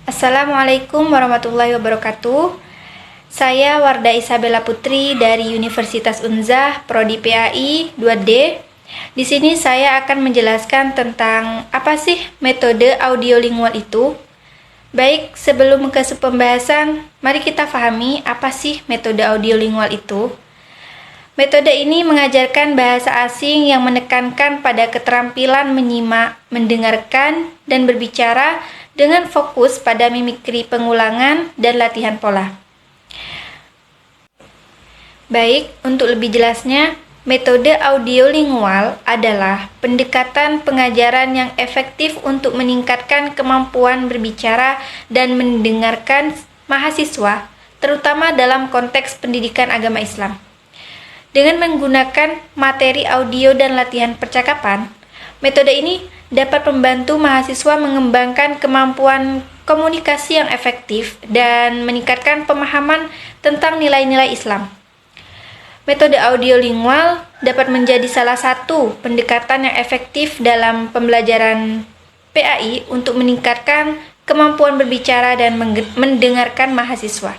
Assalamualaikum warahmatullahi wabarakatuh. Saya Wardah Isabella Putri dari Universitas Unzah, Prodi PAI 2D. Di sini saya akan menjelaskan tentang apa sih metode audiolingual itu. Baik, sebelum ke pembahasan, mari kita pahami apa sih metode audiolingual itu. Metode ini mengajarkan bahasa asing yang menekankan pada keterampilan menyimak, mendengarkan, dan berbicara dengan fokus pada mimikri pengulangan dan latihan pola. Baik, untuk lebih jelasnya, metode audiolingual adalah pendekatan pengajaran yang efektif untuk meningkatkan kemampuan berbicara dan mendengarkan mahasiswa, terutama dalam konteks pendidikan agama Islam. Dengan menggunakan materi audio dan latihan percakapan, metode ini dapat membantu mahasiswa mengembangkan kemampuan komunikasi yang efektif dan meningkatkan pemahaman tentang nilai-nilai Islam. Metode audiolingual dapat menjadi salah satu pendekatan yang efektif dalam pembelajaran PAI untuk meningkatkan kemampuan berbicara dan mendengarkan mahasiswa.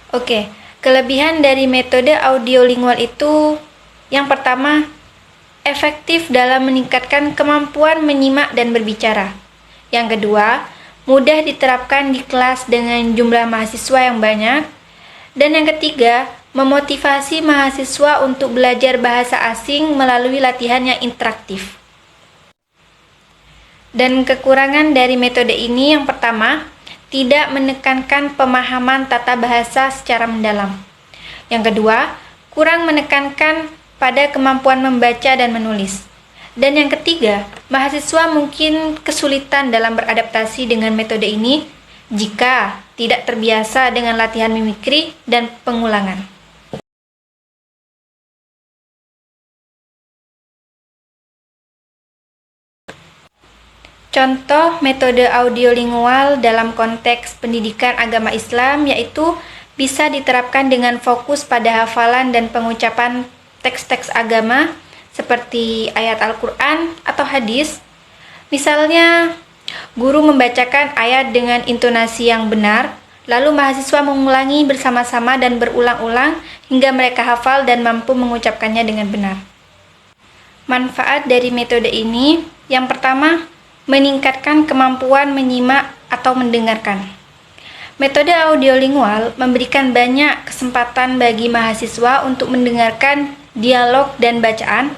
Oke, kelebihan dari metode audiolingual itu yang pertama, efektif dalam meningkatkan kemampuan menyimak dan berbicara. Yang kedua, mudah diterapkan di kelas dengan jumlah mahasiswa yang banyak. Dan yang ketiga, memotivasi mahasiswa untuk belajar bahasa asing melalui latihan yang interaktif. Dan kekurangan dari metode ini yang pertama, tidak menekankan pemahaman tata bahasa secara mendalam. Yang kedua, kurang menekankan pada kemampuan membaca dan menulis. Dan yang ketiga, mahasiswa mungkin kesulitan dalam beradaptasi dengan metode ini jika tidak terbiasa dengan latihan mimikri dan pengulangan. Contoh metode audiolingual dalam konteks pendidikan agama Islam yaitu bisa diterapkan dengan fokus pada hafalan dan pengucapan teks-teks agama seperti ayat Al-Quran atau hadis. Misalnya, guru membacakan ayat dengan intonasi yang benar, lalu mahasiswa mengulangi bersama-sama dan berulang-ulang hingga mereka hafal dan mampu mengucapkannya dengan benar. Manfaat dari metode ini, yang pertama, meningkatkan kemampuan menyimak atau mendengarkan. Metode audiolingual memberikan banyak kesempatan bagi mahasiswa untuk mendengarkan dialog dan bacaan,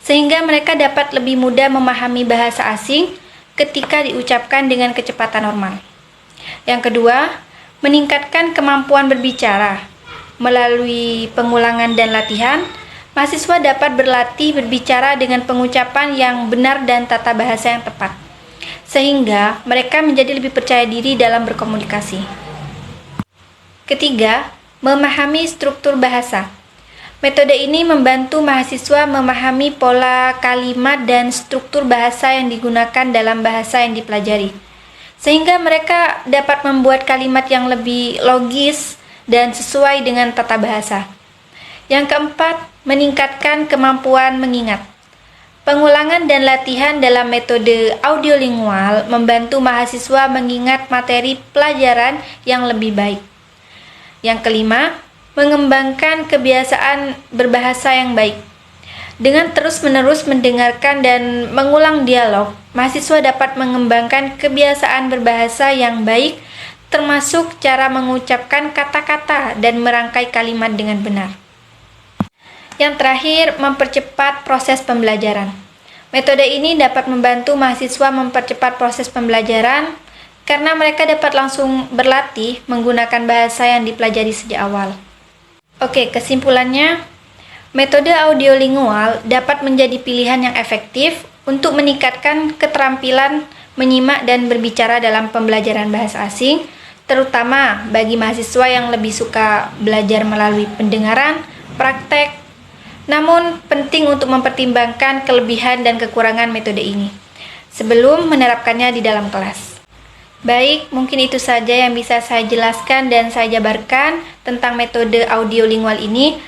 sehingga mereka dapat lebih mudah memahami bahasa asing ketika diucapkan dengan kecepatan normal. Yang kedua, meningkatkan kemampuan berbicara. Melalui pengulangan dan latihan, mahasiswa dapat berlatih berbicara dengan pengucapan yang benar dan tata bahasa yang tepat, sehingga mereka menjadi lebih percaya diri dalam berkomunikasi. Ketiga, memahami struktur bahasa. Metode ini membantu mahasiswa memahami pola kalimat dan struktur bahasa yang digunakan dalam bahasa yang dipelajari, sehingga mereka dapat membuat kalimat yang lebih logis dan sesuai dengan tata bahasa. Yang keempat, meningkatkan kemampuan mengingat. Pengulangan dan latihan dalam metode audiolingual membantu mahasiswa mengingat materi pelajaran yang lebih baik. Yang kelima, mengembangkan kebiasaan berbahasa yang baik. Dengan terus-menerus mendengarkan dan mengulang dialog, mahasiswa dapat mengembangkan kebiasaan berbahasa yang baik, termasuk cara mengucapkan kata-kata dan merangkai kalimat dengan benar. Yang terakhir, mempercepat proses pembelajaran. Metode ini dapat membantu mahasiswa mempercepat proses pembelajaran karena mereka dapat langsung berlatih menggunakan bahasa yang dipelajari sejak awal. Oke, kesimpulannya, metode audiolingual dapat menjadi pilihan yang efektif untuk meningkatkan keterampilan menyimak dan berbicara dalam pembelajaran bahasa asing, terutama bagi mahasiswa yang lebih suka belajar melalui pendengaran, praktek. Namun, penting untuk mempertimbangkan kelebihan dan kekurangan metode ini sebelum menerapkannya di dalam kelas. Baik, mungkin itu saja yang bisa saya jelaskan dan saya jabarkan tentang metode audiolingual ini.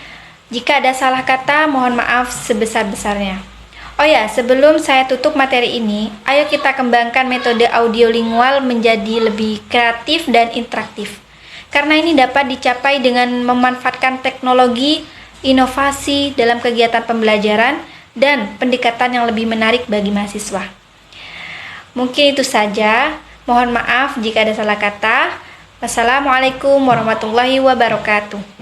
Jika ada salah kata, mohon maaf sebesar-besarnya. Oh ya, sebelum saya tutup materi ini, ayo kita kembangkan metode audiolingual menjadi lebih kreatif dan interaktif. Karena ini dapat dicapai dengan memanfaatkan teknologi, inovasi dalam kegiatan pembelajaran, dan pendekatan yang lebih menarik bagi mahasiswa. Mungkin itu saja. Mohon maaf jika ada salah kata. Wassalamualaikum warahmatullahi wabarakatuh.